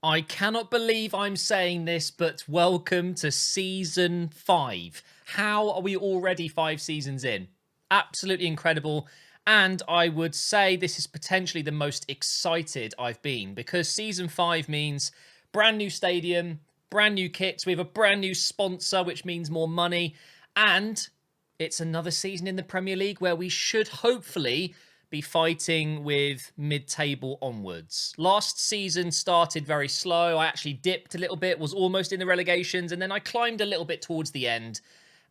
I cannot believe I'm saying this, but welcome to season 5. How are we already 5 seasons in? Absolutely incredible. And I would say this is potentially the most excited I've been because season 5 means brand new stadium, brand new kits. We have a brand new sponsor, which means more money. And it's another season in the Premier League where we should hopefully be fighting with mid-table onwards. Last season started very slow. I actually dipped a little bit, was almost in the relegations, and then I climbed a little bit towards the end.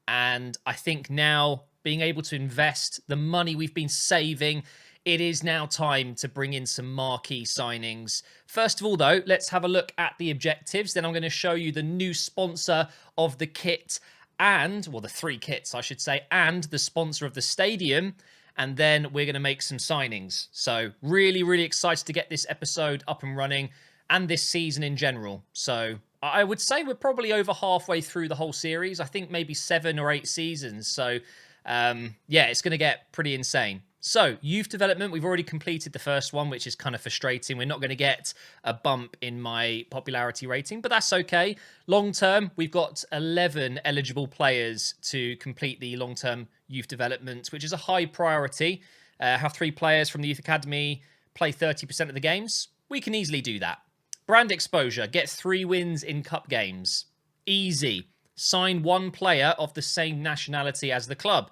And I think now, being able to invest the money we've been saving, it is now time to bring in some marquee signings. First of all, though, let's have a look at the objectives. Then I'm going to show you the new sponsor of the kit and, well, the 3 kits, I should say, and the sponsor of the stadium. And then we're going to make some signings. So really, really excited to get this episode up and running and this season in general. So I would say we're probably over halfway through the whole series. I think maybe 7 or 8 seasons. So yeah, it's going to get pretty insane. So, youth development, we've already completed the first one, which is kind of frustrating. We're not going to get a bump in my popularity rating, but that's okay. Long term, we've got 11 eligible players to complete the long-term youth development, which is a high priority. Have 3 players from the youth academy play 30% of the games. We can easily do that. Brand exposure, get 3 wins in cup games. Easy. Sign 1 player of the same nationality as the club.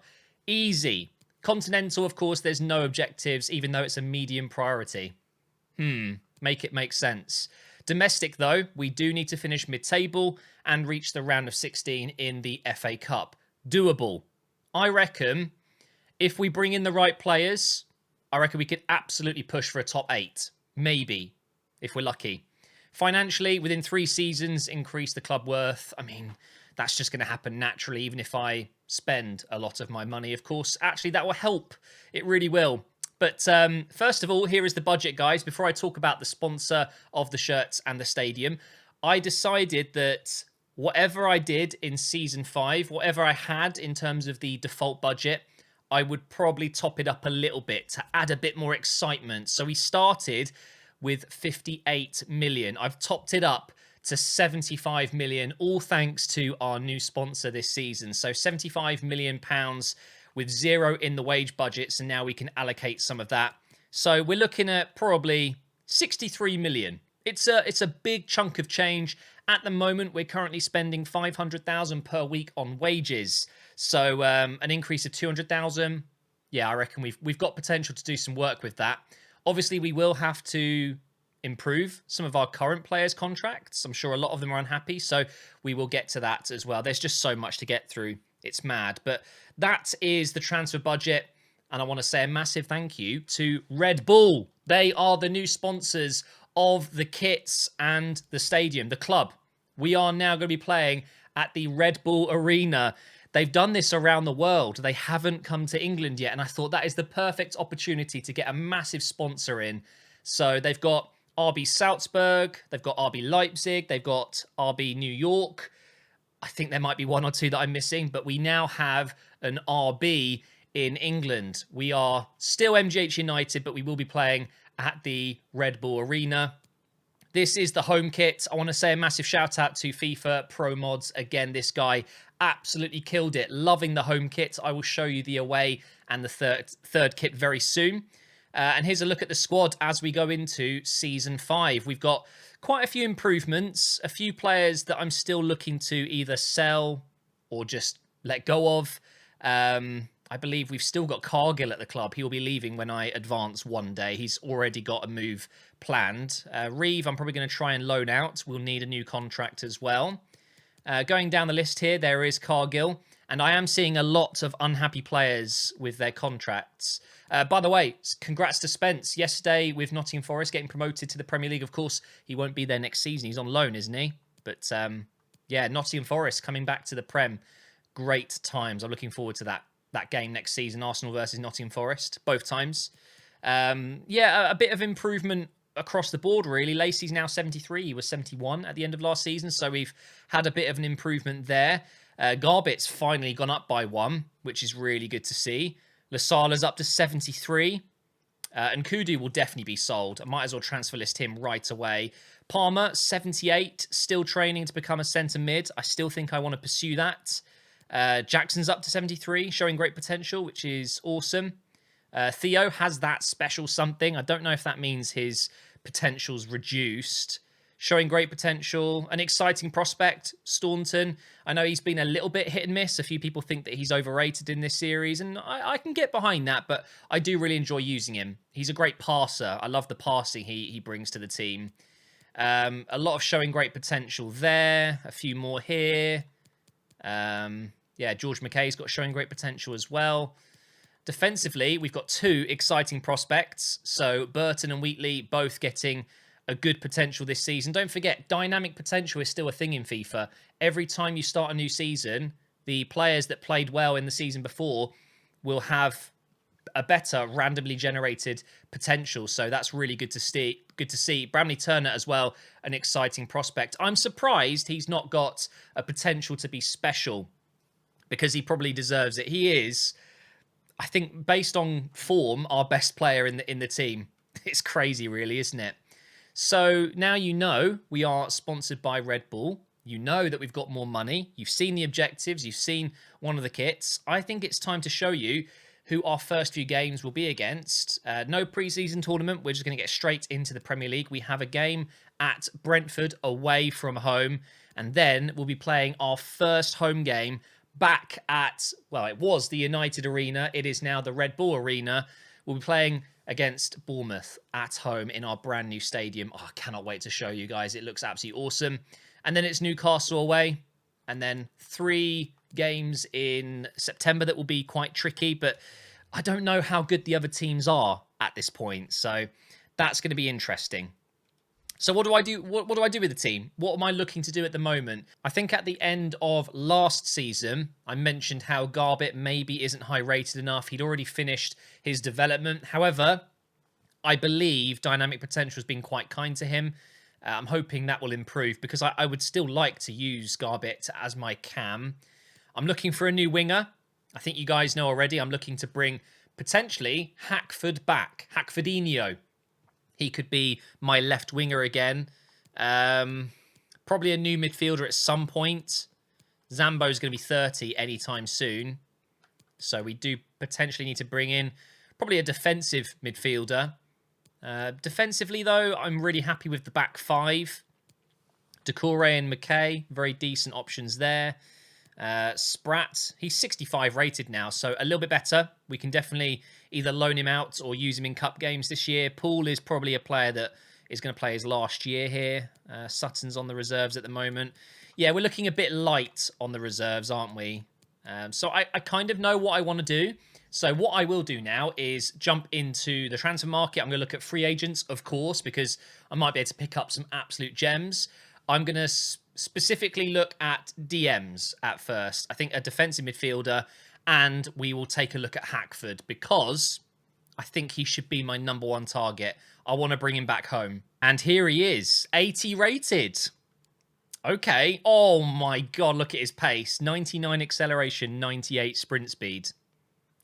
Easy. Continental, of course, there's no objectives, even though it's a medium priority. Make it make sense. Domestic, though, we do need to finish mid-table and reach the round of 16 in the FA Cup. Doable. I reckon if we bring in the right players, I reckon we could absolutely push for a top 8. Maybe, if we're lucky. Financially, within 3 seasons, increase the club worth. I mean, that's just going to happen naturally, even if I spend a lot of my money, of course. Actually, that will help. It really will. But first of all, here is the budget, guys. Before I talk about the sponsor of the shirts and the stadium, I decided that whatever I did in season 5, whatever I had in terms of the default budget, I would probably top it up a little bit to add a bit more excitement. So we started with 58 million. I've topped it up to 75 million, all thanks to our new sponsor this season. So 75 million pounds with 0 in the wage budget. So now we can allocate some of that. So we're looking at probably 63 million. It's a big chunk of change. At the moment, we're currently spending 500,000 per week on wages. So an increase of 200,000. Yeah, I reckon we've got potential to do some work with that. Obviously, we will have to improve some of our current players' contracts. I'm sure a lot of them are unhappy, so we will get to that as well. There's just so much to get through. It's mad. But that is the transfer budget, and I want to say a massive thank you to Red Bull. They are the new sponsors of the kits and the stadium, the club. We are now going to be playing at the Red Bull Arena. They've done this around the world. They haven't come to England yet, and I thought that is the perfect opportunity to get a massive sponsor in. So they've got RB Salzburg, they've got RB Leipzig, they've got RB New York. I think there might be 1 or 2 that I'm missing, but we now have an RB in England. We are still MGH United, but we will be playing at the Red Bull Arena. This is the home kit. I want to say a massive shout out to FIFA Pro Mods. Again, this guy absolutely killed it. Loving the home kit. I will show you the away and the third kit very soon. And here's a look at the squad as we go into Season 5. We've got quite a few improvements, a few players that I'm still looking to either sell or just let go of. I believe we've still got Cargill at the club. He'll be leaving when I advance one day. He's already got a move planned. Reeve, I'm probably going to try and loan out. We'll need a new contract as well. Going down the list here, there is Cargill. And I am seeing a lot of unhappy players with their contracts. By the way, congrats to Spence. Yesterday with Nottingham Forest getting promoted to the Premier League. Of course, he won't be there next season. He's on loan, isn't he? But yeah, Nottingham Forest coming back to the Prem. Great times. I'm looking forward to that game next season. Arsenal versus Nottingham Forest, both times. Yeah, a bit of improvement across the board, really. Lacey's now 73. He was 71 at the end of last season. So we've had a bit of an improvement there. Garbit's finally gone up by 1, which is really good to see. Lasala's up to 73. And Kudu will definitely be sold. I might as well transfer list him right away. Palmer, 78, still training to become a centre mid. I still think I want to pursue that. Jackson's up to 73, showing great potential, which is awesome. Theo has that special something. I don't know if that means his potential's reduced. Showing great potential. An exciting prospect, Staunton. I know he's been a little bit hit and miss. A few people think that he's overrated in this series, and I can get behind that, but I do really enjoy using him. He's a great passer. I love the passing he brings to the team. A lot of showing great potential there. A few more here. Yeah, George McKay's got showing great potential as well. Defensively, we've got two exciting prospects. So Burton and Wheatley both getting a good potential this season. Don't forget, dynamic potential is still a thing in FIFA. Every time you start a new season, the players that played well in the season before will have a better randomly generated potential. So that's really good to see. Good to see. Bramley Turner as well, an exciting prospect. I'm surprised he's not got a potential to be special, because he probably deserves it. He is, I think, based on form, our best player in the team. It's crazy, really, isn't it? So now you know we are sponsored by Red Bull. You know that we've got more money. You've seen the objectives. You've seen one of the kits. I think it's time to show you who our first few games will be against. No preseason tournament. We're just going to get straight into the Premier League. We have a game at Brentford away from home. And then we'll be playing our first home game back at, well, it was the United Arena. It is now the Red Bull Arena. We'll be playing against Bournemouth at home in our brand new stadium. Oh, I cannot wait to show you guys. It looks absolutely awesome. And then it's Newcastle away. And then 3 games in September that will be quite tricky, but I don't know how good the other teams are at this point. So that's going to be interesting. So what do I do? What do I do with the team? What am I looking to do at the moment? I think at the end of last season, I mentioned how Garbett maybe isn't high rated enough. He'd already finished his development. However, I believe dynamic potential has been quite kind to him. I'm hoping that will improve, because I would still like to use Garbett as my cam. I'm looking for a new winger. I think you guys know already. I'm looking to bring potentially Hackford back. Hackfordinho. He could be my left winger again. Probably a new midfielder at some point. Zambo's going to be 30 anytime soon. So we do potentially need to bring in probably a defensive midfielder. Defensively, though, I'm really happy with the back 5. Decore and McKay, very decent options there. Spratt, he's 65 rated now, so a little bit better. We can definitely either loan him out or use him in cup games this year. Poole is probably a player that is going to play his last year here. Sutton's on the reserves at the moment. Yeah, we're looking a bit light on the reserves, aren't we? So I kind of know what I want to do. So what I will do now is jump into the transfer market. I'm going to look at free agents, of course, because I might be able to pick up some absolute gems. I'm going to specifically look at DMs at first. I think a defensive midfielder, and we will take a look at Hackford, because I think he should be my number 1 target. I want to bring him back home. And here he is, 80 rated. Okay. Oh my God, look at his pace. 99 acceleration, 98 sprint speed.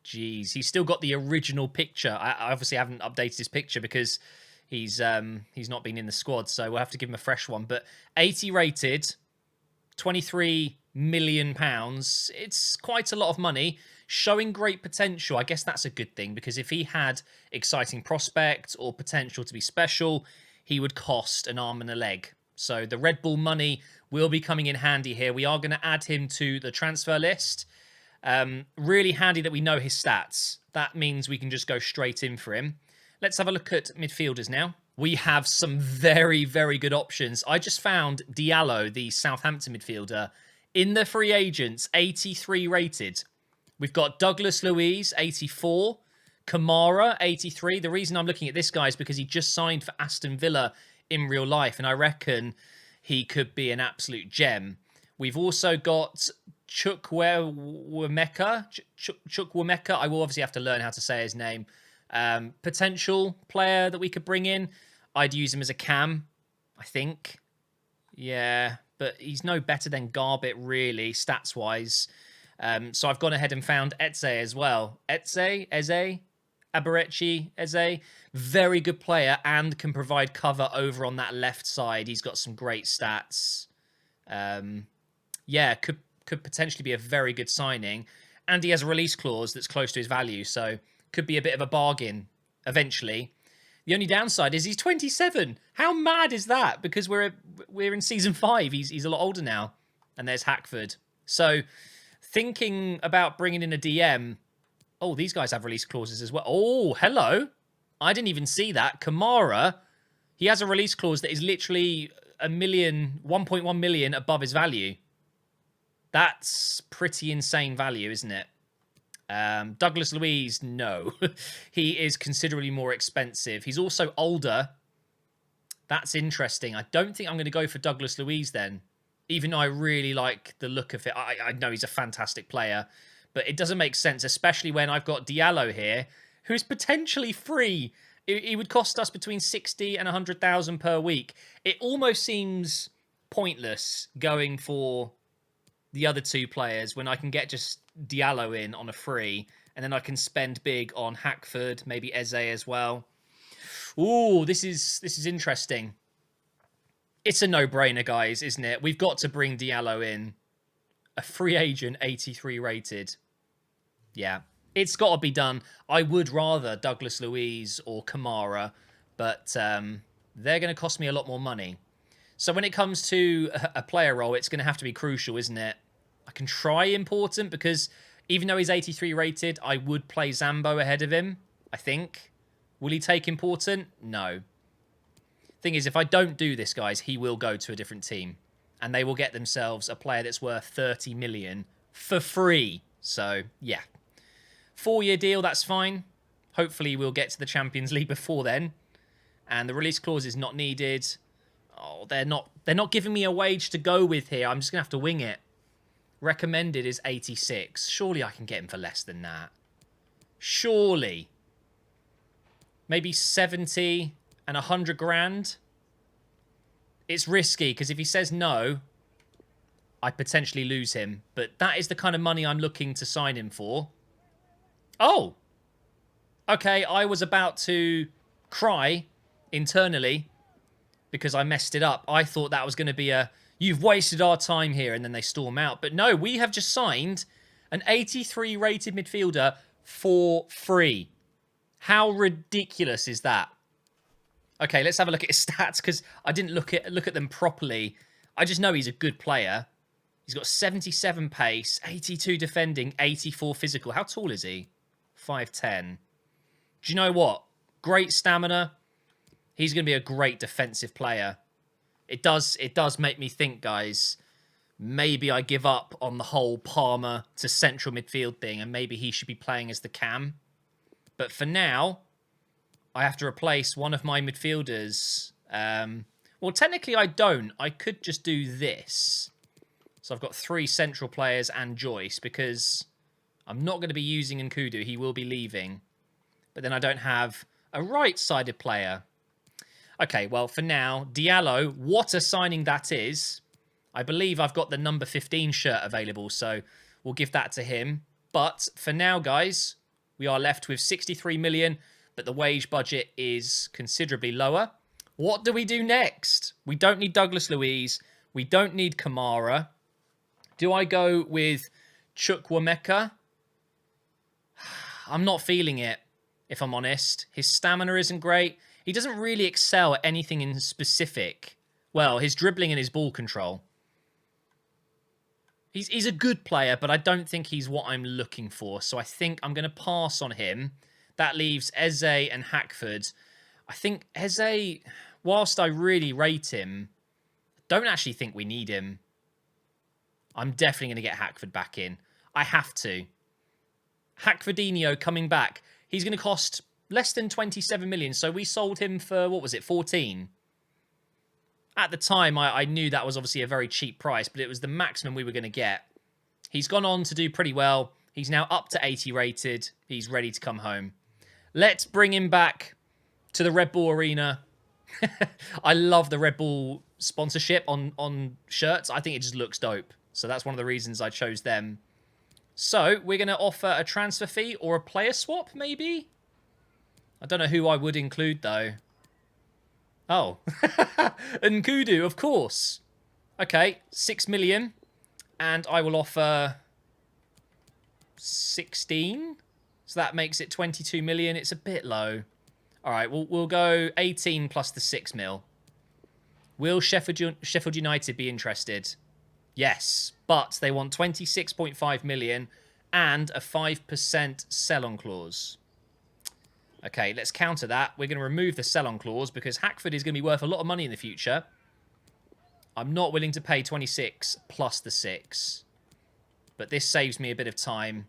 Jeez, he's still got the original picture. I obviously haven't updated his picture because he's not been in the squad, so we'll have to give him a fresh one. But 80 rated, £23 million. It's quite a lot of money. Showing great potential. I guess that's a good thing, because if he had exciting prospect or potential to be special, he would cost an arm and a leg. So the Red Bull money will be coming in handy here. We are going to add him to the transfer list. Really handy that we know his stats. That means we can just go straight in for him. Let's have a look at midfielders now. We have some very, very good options. I just found Diallo, the Southampton midfielder, in the free agents, 83 rated. We've got Douglas Luiz, 84. Kamara, 83. The reason I'm looking at this guy is because he just signed for Aston Villa in real life, and I reckon he could be an absolute gem. We've also got Chukwuemeka. Chukwuemeka. I will obviously have to learn how to say his name. Potential player that we could bring in. I'd use him as a cam, I think. Yeah, but he's no better than Garbett, really, stats-wise. So I've gone ahead and found Eze as well. Eze? Aberechi Eze. Very good player and can provide cover over on that left side. He's got some great stats. Yeah, could potentially be a very good signing. And he has a release clause that's close to his value, so could be a bit of a bargain eventually. The only downside is he's 27. How mad is that? Because we're in season 5. He's a lot older now. And there's Hackford. So thinking about bringing in a DM. Oh, these guys have release clauses as well. Oh, hello. I didn't even see that. Kamara, he has a release clause that is literally 1.1 million above his value. That's pretty insane value, isn't it? Douglas Luiz, no. He is considerably more expensive. He's also older. That's interesting. I don't think I'm going to go for Douglas Luiz then. Even though I really like the look of it. I know he's a fantastic player. But it doesn't make sense, especially when I've got Diallo here, who is potentially free. It would cost us between 60 and 100,000 per week. It almost seems pointless going for the other two players when I can get just Diallo in on a free, and then I can spend big on Hackford, maybe Eze as well. Ooh, this is interesting. It's a no-brainer, guys, isn't it? We've got to bring Diallo in. A free agent, 83 rated. Yeah, it's got to be done. I would rather Douglas Luiz or Kamara, but they're going to cost me a lot more money. So when it comes to a player role, it's going to have to be crucial, isn't it? I can try important because even though he's 83 rated, I would play Zambo ahead of him, I think. Will he take important? No. Thing is, if I don't do this, guys, he will go to a different team. And they will get themselves a player that's worth 30 million for free. So, yeah. 4-year deal, that's fine. Hopefully we'll get to the Champions League before then. And the release clause is not needed. Oh, they're not giving me a wage to go with here. I'm just going to have to wing it. Recommended is 86. Surely I can get him for less than that. Surely. Maybe 70 and 100 grand. It's risky, because if he says no, I potentially lose him. But that is the kind of money I'm looking to sign him for. Oh! Okay, I was about to cry internally because I messed it up. I thought that was going to be a, you've wasted our time here, and then they storm out. But no, we have just signed an 83 rated midfielder for free. How ridiculous is that? Okay, let's have a look at his stats, because I didn't look at them properly. I just know he's a good player. He's got 77 pace, 82 defending, 84 physical. How tall is he? 5'10". Do you know what? Great stamina. He's going to be a great defensive player. It does make me think, guys, maybe I give up on the whole Palmer to central midfield thing, and maybe he should be playing as the cam. But for now, I have to replace one of my midfielders. Well, technically I don't. I could just do this. So I've got 3 central players and Joyce, because I'm not going to be using Nkudu. He will be leaving. But then I don't have a right-sided player. Okay, well, for now, Diallo, what a signing that is. I believe I've got the number 15 shirt available, so we'll give that to him. But for now, guys, we are left with 63 million, but the wage budget is considerably lower. What do we do next? We don't need Douglas Luiz. We don't need Kamara. Do I go with Chukwuemeka? I'm not feeling it, if I'm honest. His stamina isn't great. He doesn't really excel at anything in specific. Well, his dribbling and his ball control. He's a good player, but I don't think he's what I'm looking for. So I think I'm going to pass on him. That leaves Eze and Hackford. I think Eze, whilst I really rate him, don't actually think we need him. I'm definitely going to get Hackford back in. I have to. Hackfordinho coming back. He's going to cost less than 27 million. So we sold him for, what was it, 14? At the time, I knew that was obviously a very cheap price, but it was the maximum we were going to get. He's gone on to do pretty well. He's now up to 80 rated. He's ready to come home. Let's bring him back to the Red Bull Arena. I love the Red Bull sponsorship on shirts. I think it just looks dope. So that's one of the reasons I chose them. So we're going to offer a transfer fee or a player swap, maybe? I don't know who I would include, though. Oh. Nkudu, of course. Okay, 6 million. And I will offer 16. So that makes it 22 million. It's a bit low. All right, we'll go 18 plus the 6 mil. Will Sheffield United be interested? Yes, but they want 26.5 million and a 5% sell-on clause. Okay, let's counter that. We're going to remove the sell-on clause because Hackford is going to be worth a lot of money in the future. I'm not willing to pay 26 plus the 6. But this saves me a bit of time.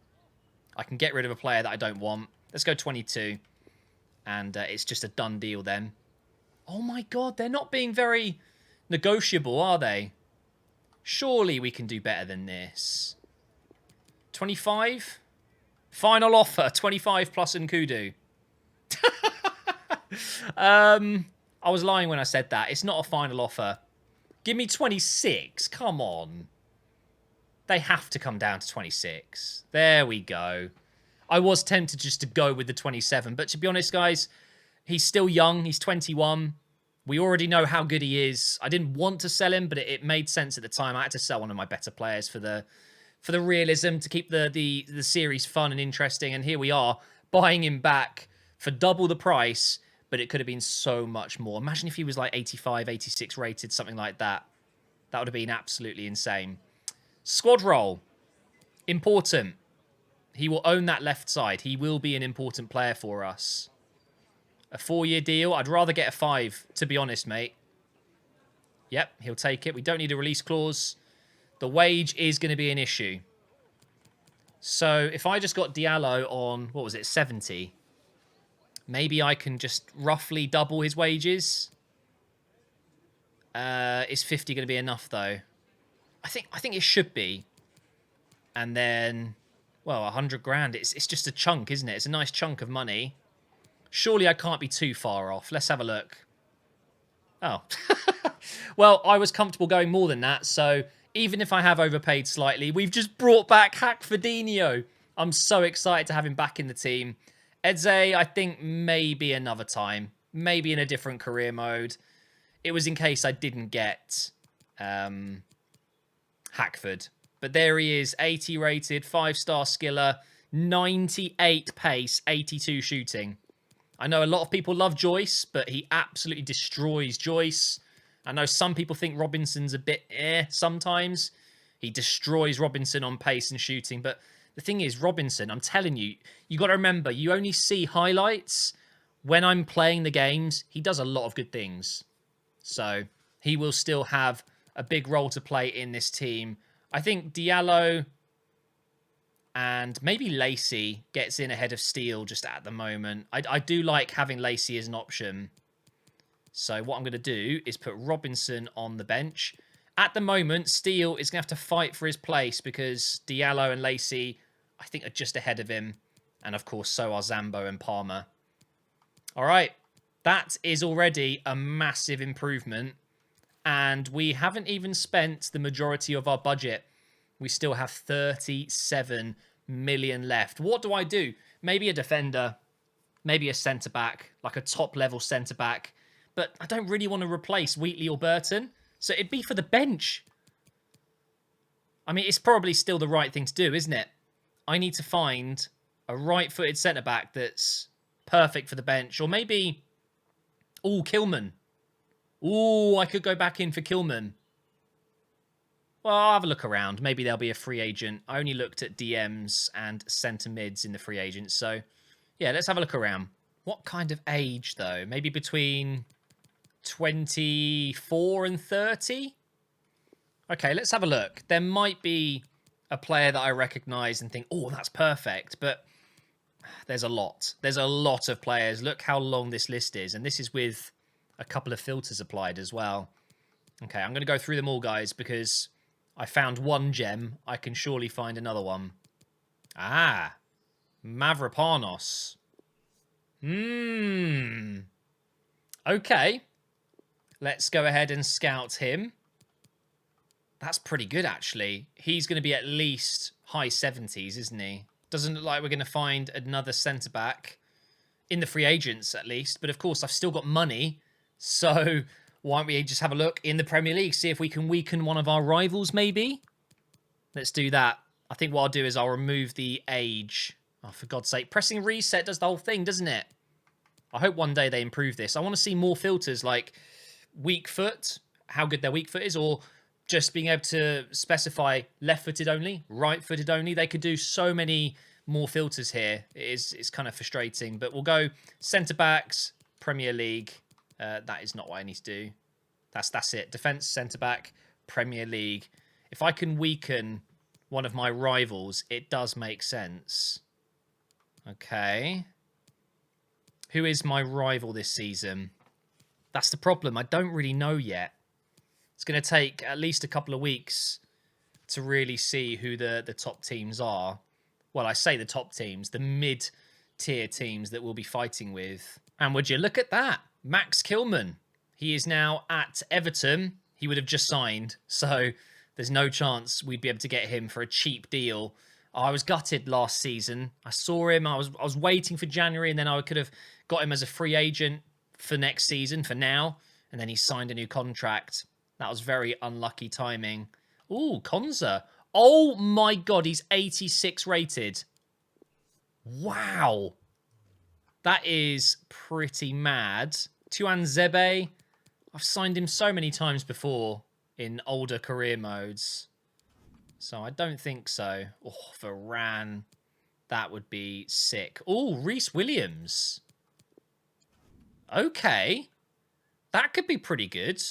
I can get rid of a player that I don't want. Let's go 22. And it's just a done deal then. Oh my god, they're not being very negotiable, are they? Surely we can do better than this. 25? Final offer, 25 plus Nkudu. I was lying when I said that. It's not a final offer. Give me 26. Come on. They have to come down to 26. There we go. I was tempted just to go with the 27. But to be honest, guys, he's still young. He's 21. We already know how good he is. I didn't want to sell him, but it made sense at the time. I had to sell one of my better players for the realism, to keep the series fun and interesting. And here we are, buying him back for double the price, but it could have been so much more. Imagine if he was like 85, 86 rated, something like that. That would have been absolutely insane. Squad role. Important. He will own that left side. He will be an important player for us. A 4-year deal. I'd rather get a 5, to be honest, mate. Yep, he'll take it. We don't need a release clause. The wage is going to be an issue. So if I just got Diallo on, what was it, 70? Maybe I can just roughly double his wages. Is 50 going to be enough, though? I think it should be. And then, well, 100 grand. It's just a chunk, isn't it? It's a nice chunk of money. Surely I can't be too far off. Let's have a look. Oh. Well, I was comfortable going more than that, so even if I have overpaid slightly, we've just brought back Hackfordinho. I'm so excited to have him back in the team. Eze, I think maybe another time. Maybe in a different career mode. It was in case I didn't get Hackford. But there he is, 80 rated, 5-star skiller, 98 pace, 82 shooting. I know a lot of people love Joyce, but he absolutely destroys Joyce. I know some people think Robinson's a bit sometimes. He destroys Robinson on pace and shooting. But the thing is, Robinson, I'm telling you, you got to remember, you only see highlights. When I'm playing the games, he does a lot of good things. So he will still have a big role to play in this team. I think Diallo and maybe Lacey gets in ahead of Steele just at the moment. I do like having Lacey as an option. So what I'm going to do is put Robinson on the bench. At the moment, Steele is going to have to fight for his place because Diallo and Lacey, I think, are just ahead of him. And of course, so are Zambo and Palmer. All right. That is already a massive improvement. And we haven't even spent the majority of our budget. We still have 37 million left. What do I do? Maybe a defender. Maybe a centre-back. Like a top-level centre-back. But I don't really want to replace Wheatley or Burton. So it'd be for the bench. I mean, it's probably still the right thing to do, isn't it? I need to find a right-footed centre-back that's perfect for the bench. Or maybe... Ooh, Kilman. Ooh, I could go back in for Kilman. Well, I'll have a look around. Maybe there'll be a free agent. I only looked at DMs and centre mids in the free agents. So, yeah, let's have a look around. What kind of age, though? Maybe between 24 and 30? Okay, let's have a look. There might be a player that I recognise and think, oh, that's perfect. But there's a lot. There's a lot of players. Look how long this list is. And this is with a couple of filters applied as well. Okay, I'm going to go through them all, guys, because I found one gem. I can surely find another one. Ah, Mavropanos. Okay. Let's go ahead and scout him. That's pretty good, actually. He's going to be at least high 70s, isn't he? Doesn't look like we're going to find another centre-back. in the free agents at least. But of course, I've still got money. So why don't we just have a look in the Premier League, see if we can weaken one of our rivals maybe? Let's do that. I think what I'll do is I'll remove the age. Oh, for God's sake. Pressing reset does the whole thing, doesn't it? I hope one day they improve this. I want to see more filters like weak foot, how good their weak foot is, or just being able to specify left-footed only, right-footed only. They could do so many more filters here. It's kind of frustrating, but we'll go centre-backs, Premier League. That is not what I need to do. That's it. Defence, centre-back, Premier League. If I can weaken one of my rivals, it does make sense. Okay. Who is my rival this season? That's the problem. I don't really know yet. It's going to take at least a couple of weeks to really see who the top teams are. Well, I say the top teams, the mid-tier teams that we'll be fighting with. And would you look at that? Max Kilman. He is now at Everton. He would have just signed. So there's no chance we'd be able to get him for a cheap deal. I was gutted last season. I saw him. I was waiting for January, and then I could have got him as a free agent for next season, for now. And then he signed a new contract. That was very unlucky timing. Ooh, Konza. Oh my God, he's 86 rated. Wow. That is pretty mad. Tuan Zebe. I've signed him so many times before in older career modes. So I don't think so. Oh, Varane. That would be sick. Oh, Reece Williams. Okay. That could be pretty good.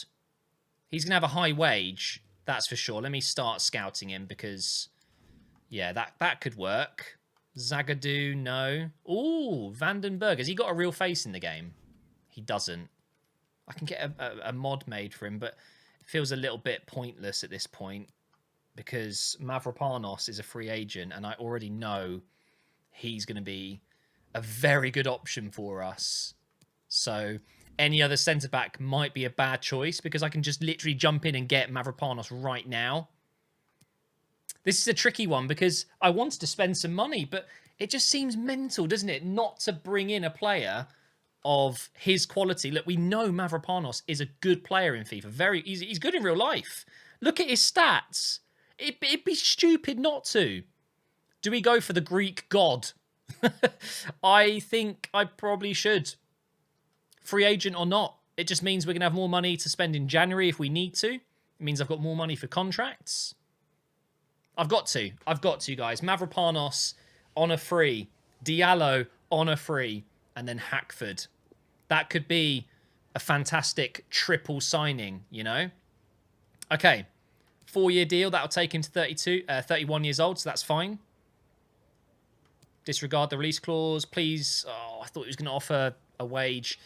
He's going to have a high wage. That's for sure. Let me start scouting him because, yeah, that could work. Zagadou, no. Oh, Vandenberg. Has he got a real face in the game? He doesn't. I can get a mod made for him, but it feels a little bit pointless at this point because Mavropanos is a free agent and I already know he's going to be a very good option for us. So any other centre-back might be a bad choice because I can just literally jump in and get Mavropanos right now. This is a tricky one because I wanted to spend some money, but it just seems mental, doesn't it, not to bring in a player of his quality. Look, we know Mavropanos is a good player in FIFA. He's good in real life. Look at his stats. It'd be stupid not to. Do we go for the Greek god? I think I probably should. Free agent or not. It just means we're going to have more money to spend in January if we need to. It means I've got more money for contracts. I've got to, guys. Mavropanos on a free. Diallo on a free. And then Hackford. That could be a fantastic triple signing, you know? Okay. 4-year deal. That'll take him to 31 years old, so that's fine. Disregard the release clause, please. Oh, I thought he was going to offer a wage.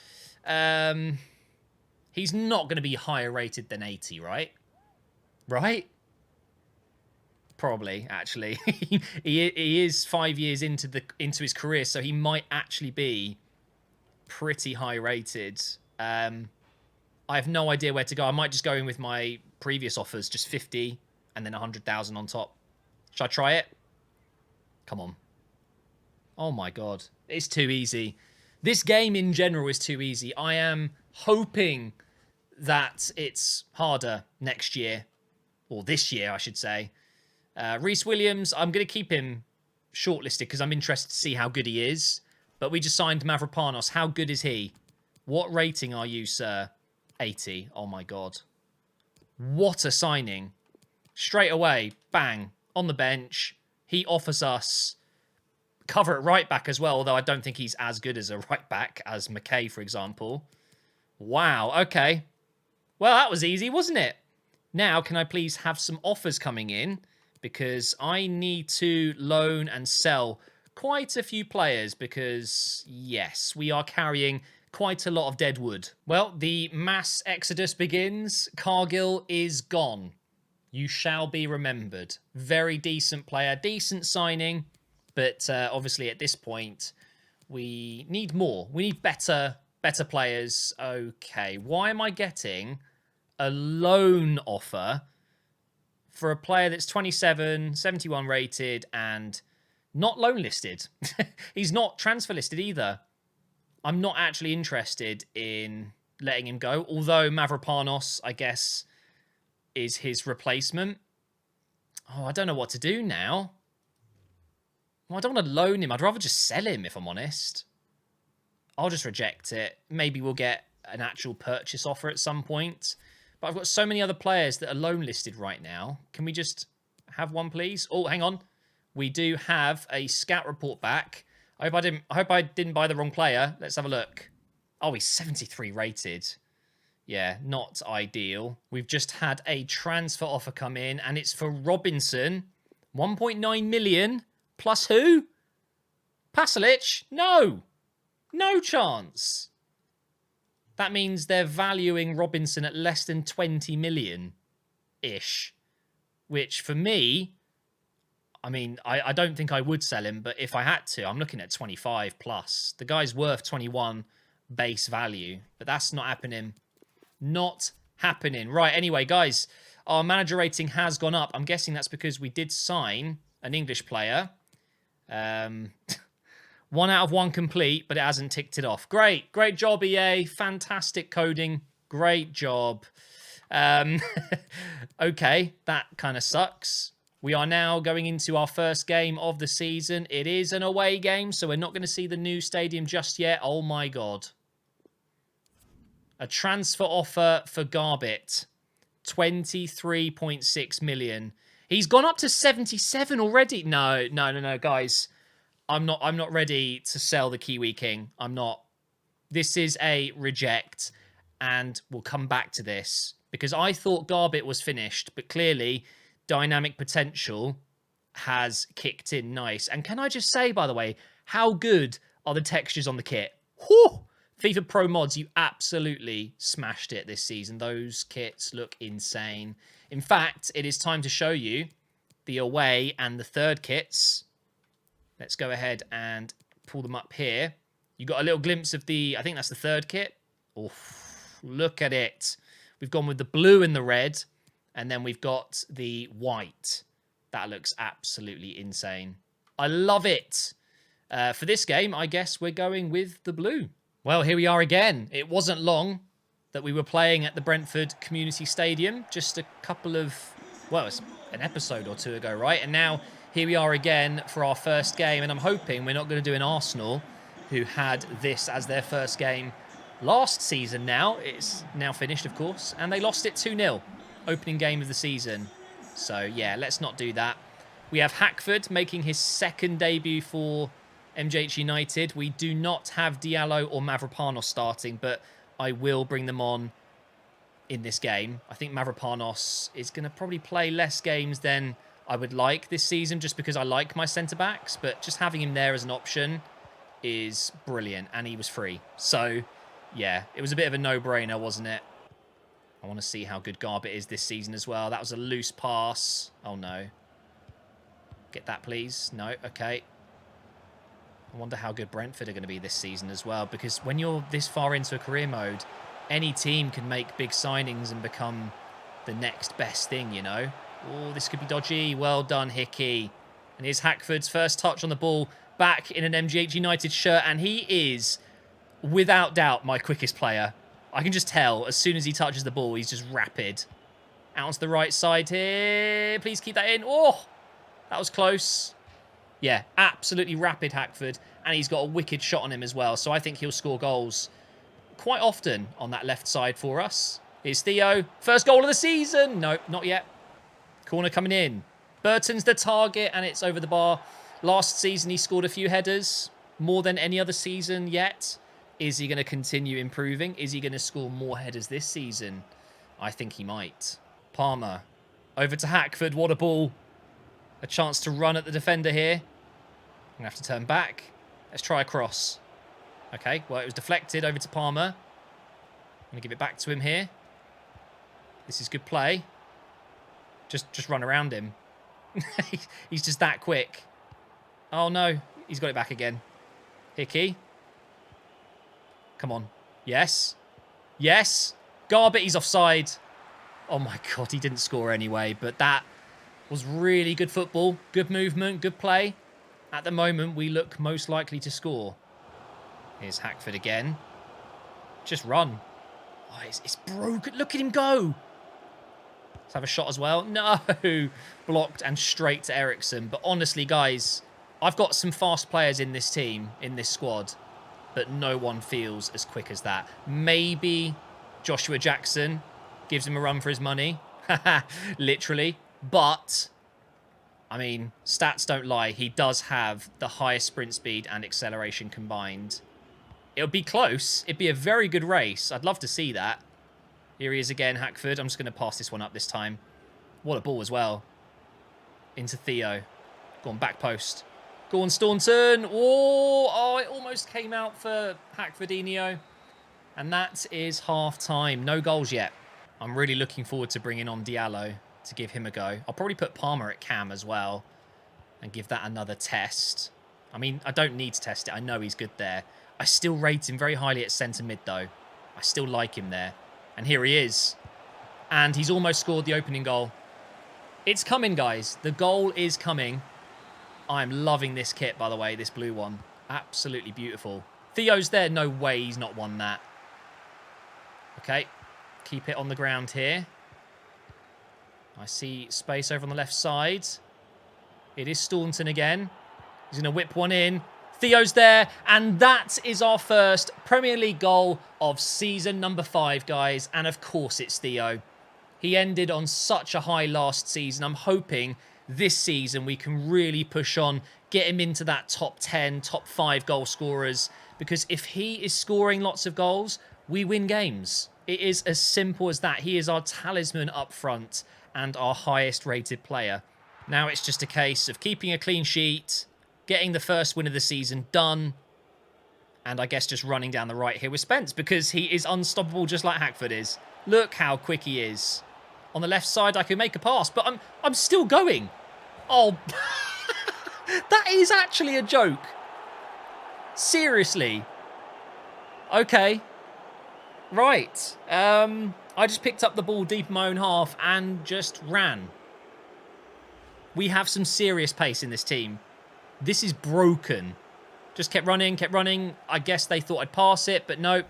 He's not going to be higher rated than 80, right? Right? Probably, actually. he is 5 years into his career, so he might actually be pretty high rated. I have no idea where to go. I might just go in with my previous offers, just 50 and then 100,000 on top. Should I try it? Come on. Oh my God. It's too easy. This game in general is too easy. I am hoping that it's harder next year. Or this year, I should say. Reece Williams, I'm going to keep him shortlisted because I'm interested to see how good he is. But we just signed Mavropanos. How good is he? What rating are you, sir? 80. Oh my God. What a signing. Straight away, bang, on the bench. He offers us cover at right back as well, although I don't think he's as good as a right back as McKay, for example. Wow, okay. Well, that was easy, wasn't it? Now, can I please have some offers coming in? Because I need to loan and sell quite a few players because, yes, we are carrying quite a lot of dead wood. Well, the mass exodus begins. Cargill is gone. You shall be remembered. Very decent player, decent signing. But obviously at this point, we need more. We need better players. Okay, why am I getting a loan offer for a player that's 27, 71 rated, and not loan listed? He's not transfer listed either. I'm not actually interested in letting him go. Although Mavropanos, I guess, is his replacement. Oh, I don't know what to do now. Well, I don't want to loan him. I'd rather just sell him, if I'm honest. I'll just reject it. Maybe we'll get an actual purchase offer at some point. But I've got so many other players that are loan listed right now. Can we just have one, please? Oh, hang on. We do have a scout report back. I hope I didn't buy the wrong player. Let's have a look. Oh, he's 73 rated. Yeah, not ideal. We've just had a transfer offer come in, and it's for Robinson. 1.9 million. Plus who? Pasalic? No. No chance. That means they're valuing Robinson at less than 20 million-ish. Which, for me, I mean, I don't think I would sell him, but if I had to, I'm looking at 25 plus. The guy's worth 21 base value, but that's not happening. Not happening. Right, anyway, guys, our manager rating has gone up. I'm guessing that's because we did sign an English player. 1 out of 1 complete, but it hasn't ticked it off. Great. Great job, EA. Fantastic coding. Great job. Okay, that kind of sucks. We are now going into our first game of the season. It is an away game, so we're not going to see the new stadium just yet. Oh, my God. A transfer offer for Garbett. 23.6 million. He's gone up to 77 already. No, guys. I'm not ready to sell the Kiwi King. I'm not. This is a reject, and we'll come back to this because I thought Garbett was finished, but clearly dynamic potential has kicked in nice. And can I just say, by the way, how good are the textures on the kit? Whew! FIFA Pro Mods, you absolutely smashed it this season. Those kits look insane. In fact, it is time to show you the away and the third kits. Let's go ahead and pull them up here. You got a little glimpse of I think that's the third kit. Oh, look at it. We've gone with the blue and the red, and then we've got the white. That looks absolutely insane. I love it. For this game, I guess we're going with the blue. Well, here we are again. It wasn't long that we were playing at the Brentford Community Stadium. Just a couple of, well, it's an episode or two ago, right? And now here we are again for our first game. And I'm hoping we're not going to do an Arsenal who had this as their first game last season now. It's now finished, of course. And they lost it 2-0. Opening game of the season. So, yeah, let's not do that. We have Hackford making his second debut for MJH United. We do not have Diallo or Mavropanos starting, but I will bring them on in this game. I think Mavropanos is going to probably play less games than I would like this season just because I like my centre-backs, but just having him there as an option is brilliant, and he was free. So, yeah, it was a bit of a no-brainer, wasn't it? I want to see how good Garbett is this season as well. That was a loose pass. Oh, no. Get that, please. No, okay. I wonder how good Brentford are going to be this season as well, because when you're this far into a career mode, any team can make big signings and become the next best thing, you know? Oh, this could be dodgy. Well done, Hickey. And here's Hackford's first touch on the ball, back in an MGH United shirt, and he is, without doubt, my quickest player. I can just tell, as soon as he touches the ball, he's just rapid. Out onto the right side here. Please keep that in. Oh, that was close. Yeah, absolutely rapid Hackford, and he's got a wicked shot on him as well, so I think he'll score goals quite often on that left side for us. Here's Theo. First goal of the season. Nope, not yet. Corner coming in. Burton's the target, and it's over the bar. Last season, he scored a few headers, more than any other season yet. Is he going to continue improving? Is he going to score more headers this season? I think he might. Palmer. Over to Hackford. What a ball. A chance to run at the defender here. I'm going to have to turn back. Let's try a cross. Okay, well, it was deflected over to Palmer. I'm going to give it back to him here. This is good play. Just run around him. He's just that quick. Oh, no. He's got it back again. Hickey. Come on. Yes. Yes. Garbett, he's offside. Oh, my God. He didn't score anyway, but that was really good football. Good movement. Good play. At the moment, we look most likely to score. Here's Hackford again. Just run. Oh, it's broken. Look at him go. Let's have a shot as well. No. Blocked and straight to Ericsson. But honestly, guys, I've got some fast players in this team, in this squad. But no one feels as quick as that. Maybe Joshua Jackson gives him a run for his money. Literally. But, I mean, stats don't lie. He does have the highest sprint speed and acceleration combined. It would be close. It'd be a very good race. I'd love to see that. Here he is again, Hackford. I'm just going to pass this one up this time. What a ball as well. Into Theo. Go on, back post. Go on, Staunton. Oh, it almost came out for Hackfordinho. And that is half-time. No goals yet. I'm really looking forward to bringing on Diallo to give him a go. I'll probably put Palmer at cam as well and give that another test. I mean, I don't need to test it. I know he's good there. I still rate him very highly at centre mid, though. I still like him there. And here he is. And he's almost scored the opening goal. It's coming, guys. The goal is coming. I'm loving this kit, by the way, this blue one. Absolutely beautiful. Theo's there. No way he's not won that. Okay. Keep it on the ground here. I see space over on the left side. It is Staunton again. He's going to whip one in. Theo's there. And that is our first Premier League goal of season number 5, guys. And of course it's Theo. He ended on such a high last season. I'm hoping this season we can really push on, get him into that top 10, top 5 goal scorers. Because if he is scoring lots of goals, we win games. It is as simple as that. He is our talisman up front and our highest rated player. Now it's just a case of keeping a clean sheet, getting the first win of the season done, and I guess just running down the right here with Spence because he is unstoppable just like Hackford is. Look how quick he is. On the left side, I can make a pass, but I'm still going. Oh, that is actually a joke. Seriously. Okay. Right. I just picked up the ball deep in my own half and just ran. We have some serious pace in this team. This is broken. Just kept running, kept running. I guess they thought I'd pass it, but no.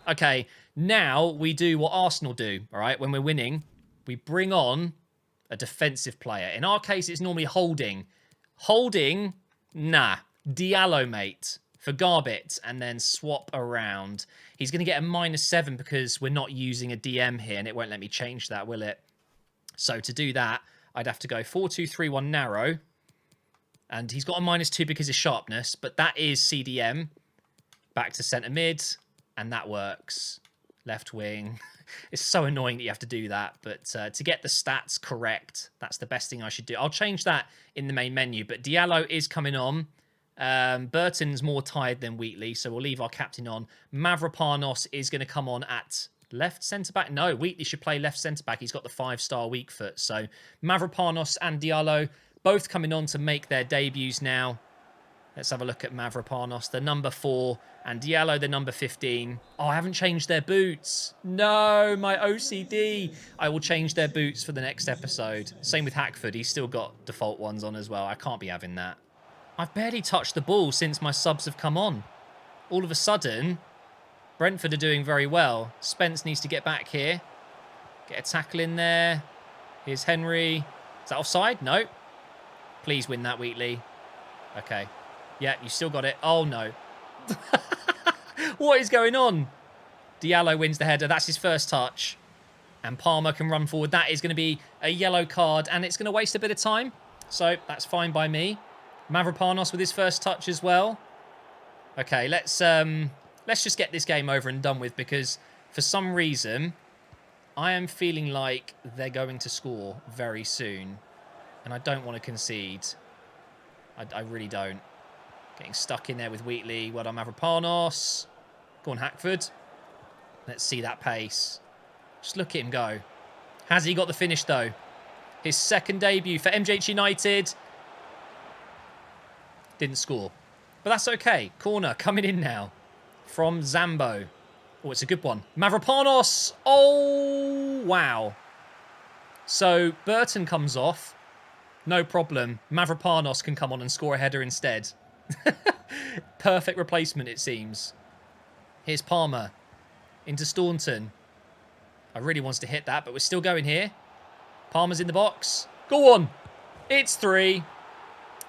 Okay, now we do what Arsenal do, all right? When we're winning, we bring on a defensive player. In our case, it's normally Holding. Holding, nah. Diallo, mate, for Garbett, and then swap around. He's going to get a -7 because we're not using a DM here, and it won't let me change that, will it? So to do that, I'd have to go 4-2-3-1 narrow. And he's got a -2 because of sharpness, but that is CDM. Back to centre mid, and that works. Left wing. It's so annoying that you have to do that, but to get the stats correct, that's the best thing I should do. I'll change that in the main menu, but Diallo is coming on. Burton's more tired than Wheatley, so we'll leave our captain on. Mavropanos is going to come on at left centre-back. No, Wheatley should play left centre-back. He's got the 5-star weak foot. So Mavropanos and Diallo both coming on to make their debuts now. Let's have a look at Mavropanos, the number 4, and Diallo, the number 15. Oh, I haven't changed their boots. No, my OCD. I will change their boots for the next episode. Same with Hackford. He's still got default ones on as well. I can't be having that. I've barely touched the ball since my subs have come on. All of a sudden, Brentford are doing very well. Spence needs to get back here. Get a tackle in there. Here's Henry. Is that offside? No. Please win that, Wheatley. Okay. Yeah, you still got it. Oh, no. What is going on? Diallo wins the header. That's his first touch. And Palmer can run forward. That is going to be a yellow card, and it's going to waste a bit of time. So that's fine by me. Mavropanos with his first touch as well. Okay, let's just get this game over and done with, because for some reason I am feeling like they're going to score very soon, and I don't want to concede. I really don't. Getting stuck in there with Wheatley. Well done, Mavropanos. Go on, Hackford. Let's see that pace. Just look at him go. Has he got the finish, though? His second debut for MJH United. Didn't score. But that's okay. Corner coming in now from Zambo. Oh, it's a good one. Mavropanos. Oh, wow. So Burton comes off. No problem. Mavropanos can come on and score a header instead. Perfect replacement, it seems. Here's Palmer. Into Staunton. I really wanted to hit that, but we're still going here. Palmer's in the box. Go on. It's 3.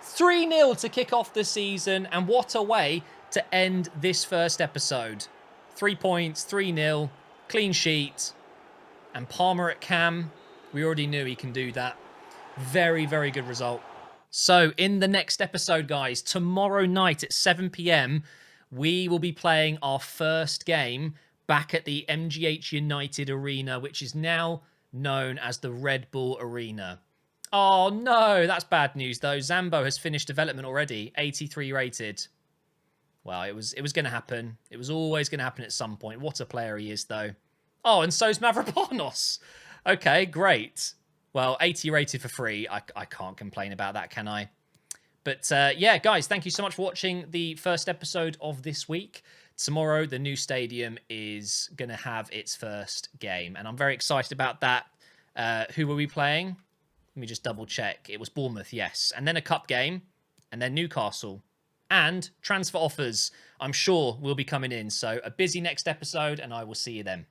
3-0 to kick off the season. And what a way to end this first episode. 3 points, 3-0, clean sheet. And Palmer at cam. We already knew he can do that. Very, very good result. So in the next episode, guys, tomorrow night at 7 p.m, we will be playing our first game back at the MGH United Arena, which is now known as the Red Bull Arena. Oh, no, that's bad news, though. Zambo has finished development already, 83 rated. Well, it was going to happen. It was always going to happen at some point. What a player he is, though. Oh, and so's Mavropanos. Okay, great. Well, 80 rated for free. I can't complain about that, can I? But yeah, guys, thank you so much for watching the first episode of this week. Tomorrow, the new stadium is going to have its first game, and I'm very excited about that. Who were we playing? Let me just double check. It was Bournemouth, yes. And then a cup game, and then Newcastle. And transfer offers, I'm sure, will be coming in. So a busy next episode, and I will see you then.